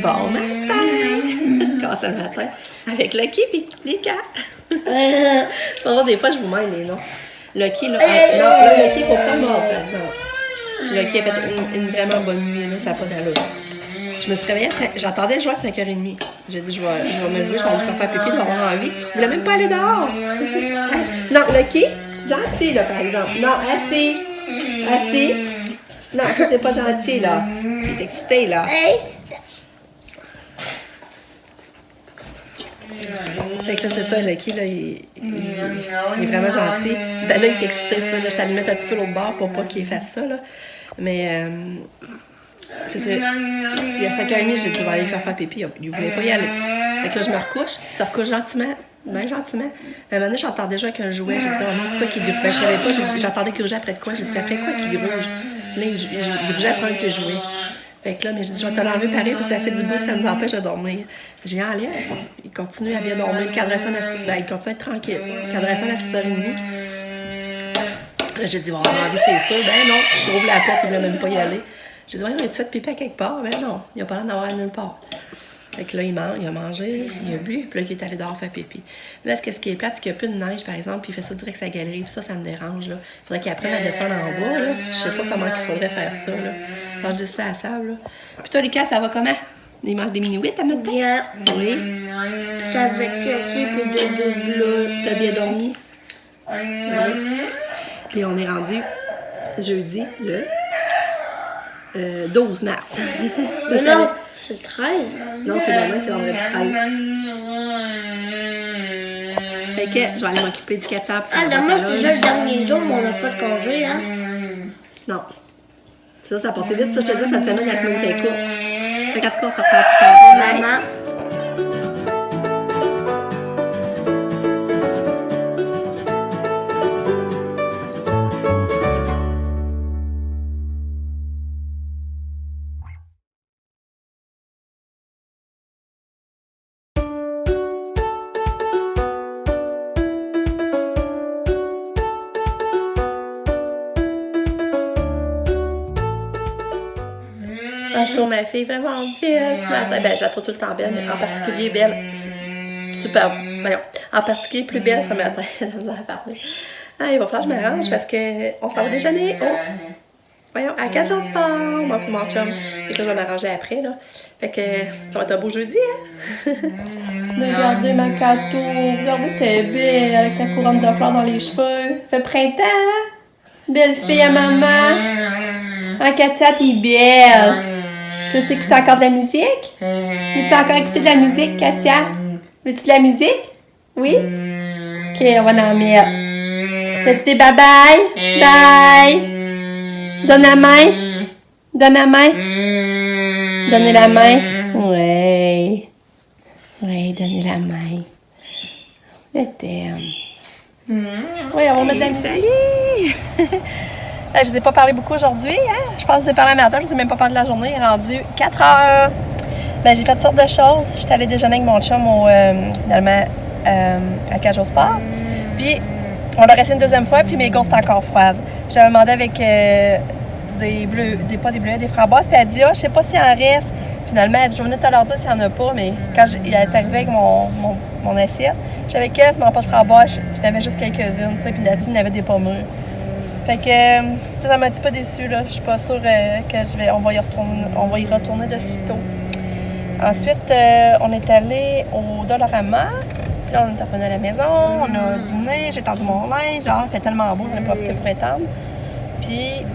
Bon matin! Commence le matin avec Lucky et Lika. Des fois, je vous mêle les noms. Lucky, là, non, là, Lucky, il faut pas mordre, par exemple. Lucky a fait une vraiment bonne nuit, là, ça n'a pas d'allure. Je me suis réveillée, j'attendais le jouer à 5h30. J'ai dit, je vais me lever, je vais aller faire pipi, d'avoir envie. Il voulait même pas aller dehors. Non, Lucky, gentil, là, par exemple. Non, assis. Assis. Non, ça, c'est pas gentil, là. Il est excité, là. Fait que là, c'est ça, Lucky, là, il est vraiment gentil. Ben là, il est excité, ça. Là, je t'allais mettre un petit peu l'autre bord pour pas qu'il fasse ça, là. Mais, c'est ça. Il y a 5h30, j'ai dit, je vais aller faire pipi. Il voulait pas y aller. Fait que là, je me recouche. Il se recouche gentiment. Bien gentiment. À un moment donné, j'entendais déjà qu'un jouet. J'ai dit, oh non, c'est quoi qui gruge? Ben, je savais pas. J'entendais qu'il grugeait après de quoi. J'ai dit, après quoi qu'il gruge? Là, il grugeait après un de ses jouets. Fait que là, mais j'ai dit, je vais te l'enlever pareil parce que ça fait du bruit, ça nous empêche de dormir. J'ai enlevé. Il continue à bien dormir. Il continue à être tranquille. Il cadrait ça à 6h30. Là, j'ai dit, bon, envie, c'est sûr. Ben non, je rouvre la porte, il voulait même pas y aller. J'ai dit, voyons, as-tu fait pipi à quelque part? Ben non, il a pas l'air d'avoir nulle part. Fait que là, il a mangé, il a bu, puis là, il est allé dehors faire pipi. Mais là, ce qui est plate, c'est qu'il n'y a plus de neige, par exemple, puis il fait ça direct sa galerie, puis ça me dérange, là. Il faudrait qu'il apprenne à descendre en bas, là. Je sais pas comment il faudrait faire ça, là. Alors, je dis ça à Sable, là. Puis toi, Lucas, ça va comment? Il mange des mini-huit à matin? Bien. Oui. C'est avec qui, puis de bleu. T'as bien dormi? Oui. Puis on est rendu jeudi, le 12 mars. Non, c'est 13. Non, c'est demain, c'est vendredi 13. Fait que je vais aller m'occuper du ketchup. Moi, c'est juste le dernier jour, mais on n'a pas de congé, hein? Non. Ça a passé vite. Ça, je te dis, cette semaine, la semaine était courte. Fait qu'en tout cas, on se reparle plus tard. Maman. Je trouve ma fille vraiment belle ce matin. Ben, je la trouve tout le temps belle, mais en particulier belle. Super. Voyons. En particulier plus belle ce matin. J'aime bien parler. Il va falloir que je m'arrange parce qu'on s'en va déjeuner. Voyons, à 4 jours sport, moi pour mon chum. Et que je vais m'arranger après, là. Fait que ça va être un beau jeudi, hein? Regardez ma cato. Regardez, c'est belle avec sa couronne de fleurs dans les cheveux. Fait printemps, hein? Belle fille à maman. Katia, t'es belle. Tu veux écouter encore de la musique? Veux-tu encore écouter de la musique, Katia? Veux-tu de la musique? Oui? Ok, on va en mettre. Tu veux dire bye-bye? Bye! Donne la main. Donne la main. Donnez la main. Ouais. Ouais, donnez la main. Je t'aime. Oui, on va mettre de la musique. Je ne vous ai pas parlé beaucoup aujourd'hui, hein? Je pense que je vous ai parlé à matin, je ne vous ai même pas parlé de la journée. Il est rendu 4 heures. Ben, j'ai fait toutes sortes de choses. J'étais allée déjeuner avec mon chum finalement à Cage au Sport. Puis, on l'a resté une deuxième fois, puis mes gaufres étaient encore froides. J'avais demandé avec des framboises, puis elle a dit, je sais pas s'il en reste. Finalement, elle dit, je vais venir te leur dire s'il n'y en a pas, mais quand elle est arrivée avec mon assiette, j'avais quasiment pas de framboises, j'en avais juste quelques-unes, puis là-dessus, il y avait des pommures. Fait que ça m'a un petit peu déçue, là. Je suis pas sûre que on va y retourner de sitôt. Ensuite, on est allé au Dollarama. Puis là, on est revenu à la maison, on a dîné, j'ai tendu mon linge. Genre, il fait tellement beau, j'en ai profité pour étendre. Puis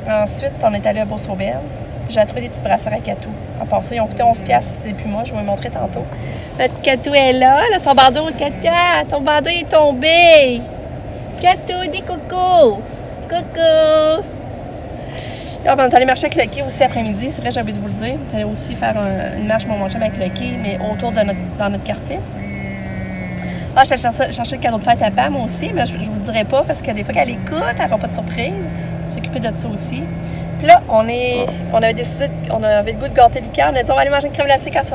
ensuite, on est allé à Beauce-Aubert. J'ai trouvé des petites brassières à Catou. À part ça, ils ont coûté 11$, et puis moi, je vais vous montrer tantôt. La petite Catou est là, son bandeau, Katia, ton bandeau est tombé. Catou, dis coucou! Coucou! Là, on est allé marcher avec Lucky aussi après-midi. C'est vrai, j'ai oublié de vous le dire. On est allé aussi faire une marche pour mon chum avec Lucky, mais autour dans notre quartier. Je cherchais le cadeau de fête à Pam aussi, mais je vous le dirai pas parce que des fois qu'elle écoute, elle n'aura pas de surprise. On s'est occupé de ça aussi. Puis là, on avait décidé, on avait le goût de gâter Lucas. On a dit, on va aller manger une crème glacée quand il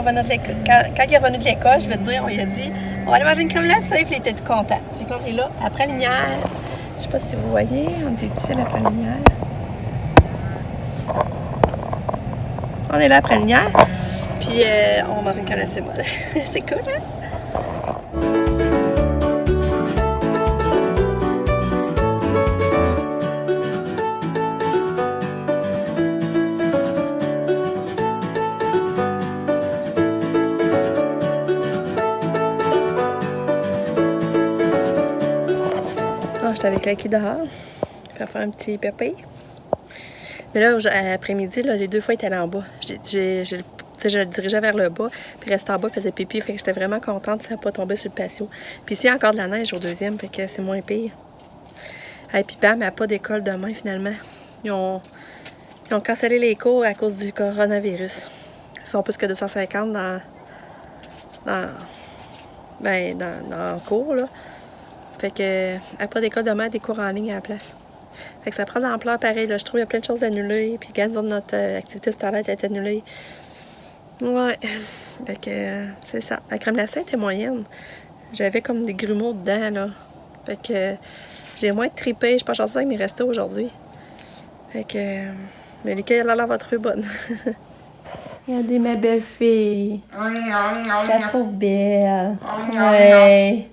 est revenu de l'école. Je veux dire, on lui a dit, on va aller manger une crème glacée. Puis il était tout content. Fait que là, on est là, après lumière. Je sais pas si vous voyez, on est ici là, après lumière. On est là après lumière. Puis on mange une caracémole. C'est cool, hein? J'étais avec Lucky dehors pour faire un petit pépé. Mais là, après-midi, les 2 fois, il était allé en bas. Je le dirigeais vers le bas, puis il restait en bas, il faisait pipi. Fait que j'étais vraiment contente que ça n'a pas tombé sur le patio. Puis ici, il y a encore de la neige au 2e, fait que c'est moins pire. Et puis Pam n'a pas d'école demain, finalement. Ils ont cancellé les cours à cause du coronavirus. Ils sont plus que 250 dans le cours, là. Fait que, elle n'a pas d'école demain, des cours en ligne à la place. Fait que ça prend de l'ampleur pareil, là. Je trouve qu'il y a plein de choses annulées. Puis quand notre activité scolaire est annulée. Ouais. Fait que, c'est ça. La crème glacée était moyenne. J'avais comme des grumeaux dedans, là. Fait que, j'ai moins trippé. Je suis pas chanceuse avec mes restos aujourd'hui. Fait que, mais Lucas, elle a l'air va trouver bonne. Regardez ma belle fille. Je la trouve belle. Ouais.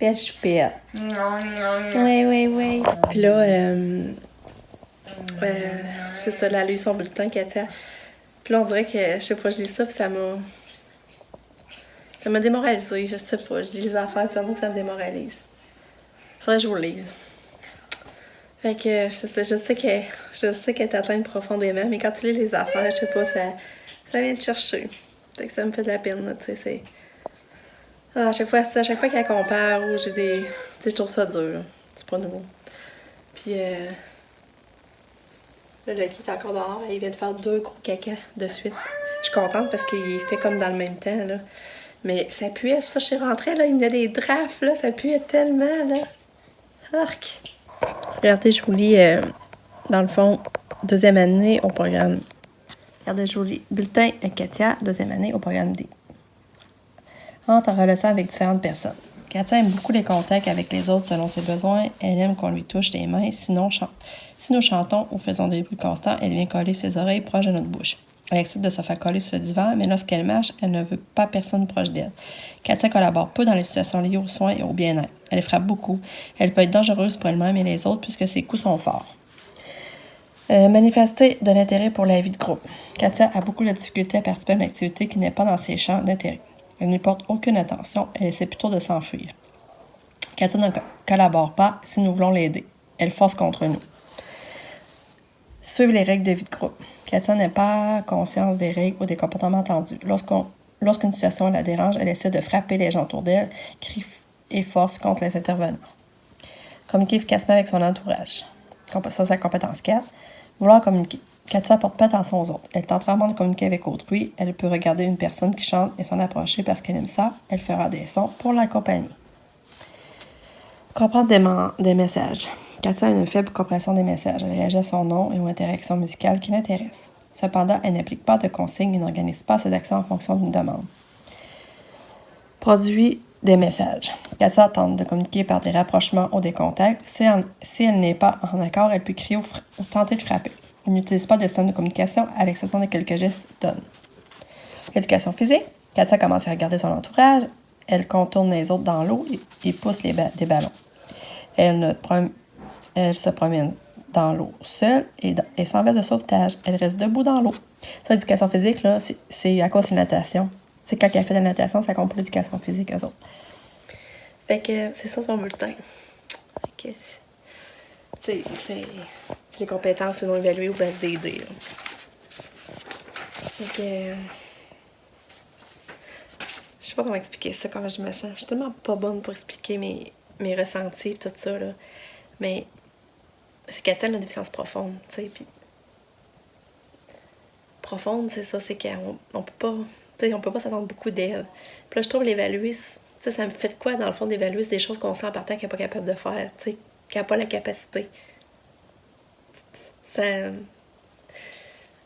Belle choupette. Oui. Puis là, c'est ça, elle a lu son bulletin, Katia. Puis là, on dirait que, je sais pas, je lis ça, puis ça m'a démoralisée. Je sais pas, je lis les affaires, puis on dirait que ça me démoralise. Faudrait que je vous le lise. Fait que, je sais qu'elle est atteinte profondément, mais quand tu lis les affaires, je sais pas, ça vient te chercher. Fait que ça me fait de la peine, là, tu sais, à chaque fois qu'elle compare, ou j'ai des... je trouve ça dur, là. C'est pas nouveau. Puis, là, Lucky est encore dehors. Il vient de faire 2 gros caca de suite. Je suis contente parce qu'il fait comme dans le même temps, là. Mais ça puait, c'est pour ça que je suis rentrée, là. Il me a des drafts, là. Ça puait tellement, là. Arc! Regardez, je vous lis, dans le fond, 2e année au programme. Regardez, je vous lis. Bulletin Katia, 2e année au programme D. Entre en relation avec différentes personnes. Katia aime beaucoup les contacts avec les autres selon ses besoins. Elle aime qu'on lui touche les mains. Si nous chantons ou faisons des bruits constants, elle vient coller ses oreilles proches de notre bouche. Elle accepte de se faire coller sur le divan, mais lorsqu'elle marche, elle ne veut pas personne proche d'elle. Katia collabore peu dans les situations liées aux soins et au bien-être. Elle frappe beaucoup. Elle peut être dangereuse pour elle-même et les autres puisque ses coups sont forts. Manifester de l'intérêt pour la vie de groupe. Katia a beaucoup de difficultés à participer à une activité qui n'est pas dans ses champs d'intérêt. Elle ne porte aucune attention, elle essaie plutôt de s'enfuir. Katia ne collabore pas si nous voulons l'aider. Elle force contre nous. Suivre les règles de vie de groupe. Katia n'a pas conscience des règles ou des comportements attendus. Lorsqu'une situation la dérange, elle essaie de frapper les gens autour d'elle, crie et force contre les intervenants. Communiquer efficacement avec son entourage. Ça, c'est la compétence 4. Vouloir communiquer. Katia ne porte pas attention aux autres. Elle tente rarement de communiquer avec autrui. Elle peut regarder une personne qui chante et s'en approcher parce qu'elle aime ça. Elle fera des sons pour l'accompagner. Comprendre des messages. Katia a une faible compréhension des messages. Elle réagit à son nom et aux interactions musicales qui l'intéressent. Cependant, elle n'applique pas de consignes et n'organise pas ses actions en fonction d'une demande. Produit des messages. Katia tente de communiquer par des rapprochements ou des contacts. Si elle n'est pas en accord, elle peut crier ou tenter de frapper. Elle n'utilise pas de signes de communication, à l'exception de quelques gestes donnés. L'éducation physique. Katia commence à regarder son entourage. Elle contourne les autres dans l'eau et pousse des ballons. Elle se promène dans l'eau seule et sans veste de sauvetage. Elle reste debout dans l'eau. Ça, l'éducation physique, là, c'est à cause de la natation. C'est quand elle fait de la natation, ça compte pour l'éducation physique, eux autres. Fait que c'est ça son bulletin. Fait que c'est les compétences non évaluées au SDD. Là. Fait que je sais pas comment expliquer ça, comment je me sens. Je suis tellement pas bonne pour expliquer mes ressentis et tout ça, là. Mais c'est qu'elle a une déficience profonde, tu sais, puis profonde, c'est ça, c'est qu'on peut pas, tu sais, on peut pas s'attendre beaucoup d'elle. Puis là, je trouve l'évaluer, tu sais, ça me fait de quoi, dans le fond, d'évaluer des choses qu'on sent en partant qu'elle n'est pas capable de faire, tu sais, qu'elle n'a pas la capacité. Ça...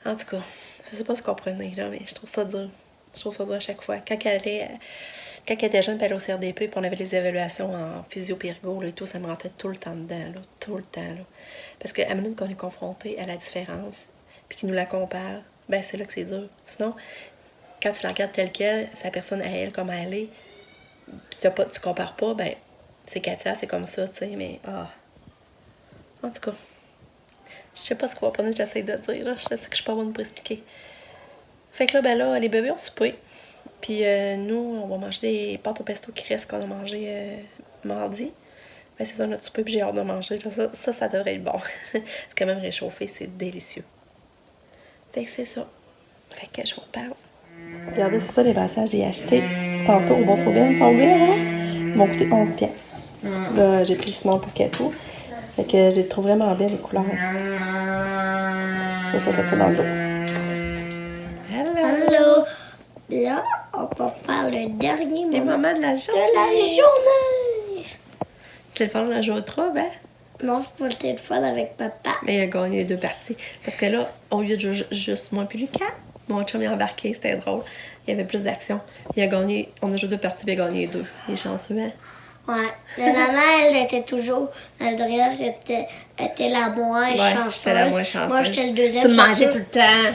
En tout cas, je sais pas si vous comprenez, là, mais je trouve ça dur. Je trouve ça dur à chaque fois. Quand elle était jeune, puis elle allait au CRDP, puis on avait les évaluations en physio-pyrgo, là, et tout, ça me rentrait tout le temps dedans, là, tout le temps, là. Parce qu'à la minute qu'on est confronté à la différence, puis qu'ils nous la comparent, ben c'est là que c'est dur. Sinon, quand tu la regardes telle qu'elle, sa personne à elle, comme elle est, puis tu compares pas, ben, c'est Katia, c'est comme ça, tu sais, mais, en tout cas, je sais pas ce qu'on va pas dire, j'essaie de dire, là, je sais que je suis pas bonne pour expliquer. Fait que là, ben là, les bébés ont soupé, puis nous, on va manger des pâtes au pesto qui restent qu'on a mangé mardi. Ben, c'est ça notre souper, puis j'ai hâte de manger. Ça devrait être bon. C'est quand même réchauffé, c'est délicieux. Fait que c'est ça. Fait que je vous reparle. Regardez, c'est ça les brassages que j'ai achetés tantôt au Bon Sauveur. Ils sont bien, hein? Ils m'ont coûté 11 pièces. Là, j'ai pris le small pour Kato. Fait que je les trouve vraiment bien, les couleurs. Ça fait ça dans le dos. Allô. Là, on va faire le dernier moment de la journée. de la journée. C'est le fun de la journée 3, ben? Non, c'est pour le téléphone avec papa. Mais il a gagné les 2 parties. Parce que là, au lieu de jouer juste moi puis Lucas, mon chum est embarqué, c'était drôle. Il y avait plus d'action. Il a gagné, on a joué 2 parties, puis il a gagné 2. Il est chanceux, hein? Ouais. La maman, elle était toujours. Adrienne était la moins chanceuse. J'étais la moins chanceuse. Moi, j'étais le deuxième. Tu me mangeais tout le temps.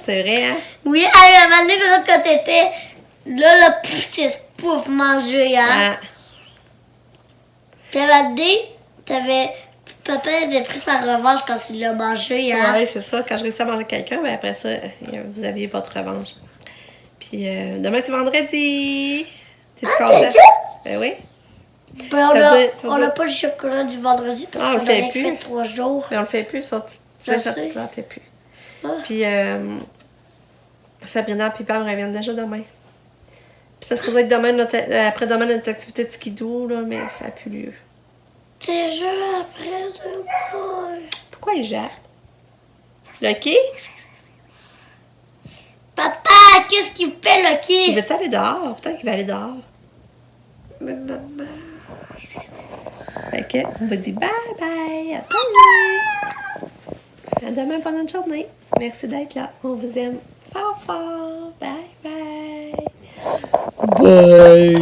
C'est vrai, hein? Oui, à un moment donné, là, quand t'étais. Là, c'est pouf, manger, hein? Papa avait pris sa revanche quand il l'a mangé, hein? Oui, c'est ça. Quand je réussis à manger quelqu'un, ben après ça, vous aviez votre revanche. Puis demain, c'est vendredi. T'es-tu contente? Ben oui. Ben, on n'a pas le chocolat du vendredi parce qu'on fait a plus. fait 3 jours. Mais on le fait plus, ça. Je Ça sais. t'es plus. Ah. Puis Sabrina et Pam reviennent déjà demain. Puis ça se posait être demain, après-demain, notre activité de skidoo, là, mais ça n'a plus lieu. Déjà après-demain. Pourquoi il gère? Lucky? Papa, qu'est-ce qu'il fait, Il Lucky? veut-tu aller dehors? Peut-être qu'il va aller dehors. Mais maman. Fait que, on va dire bye-bye, à demain! À demain pendant une journée. Merci d'être là. On vous aime fort fort. Bye bye! Bye!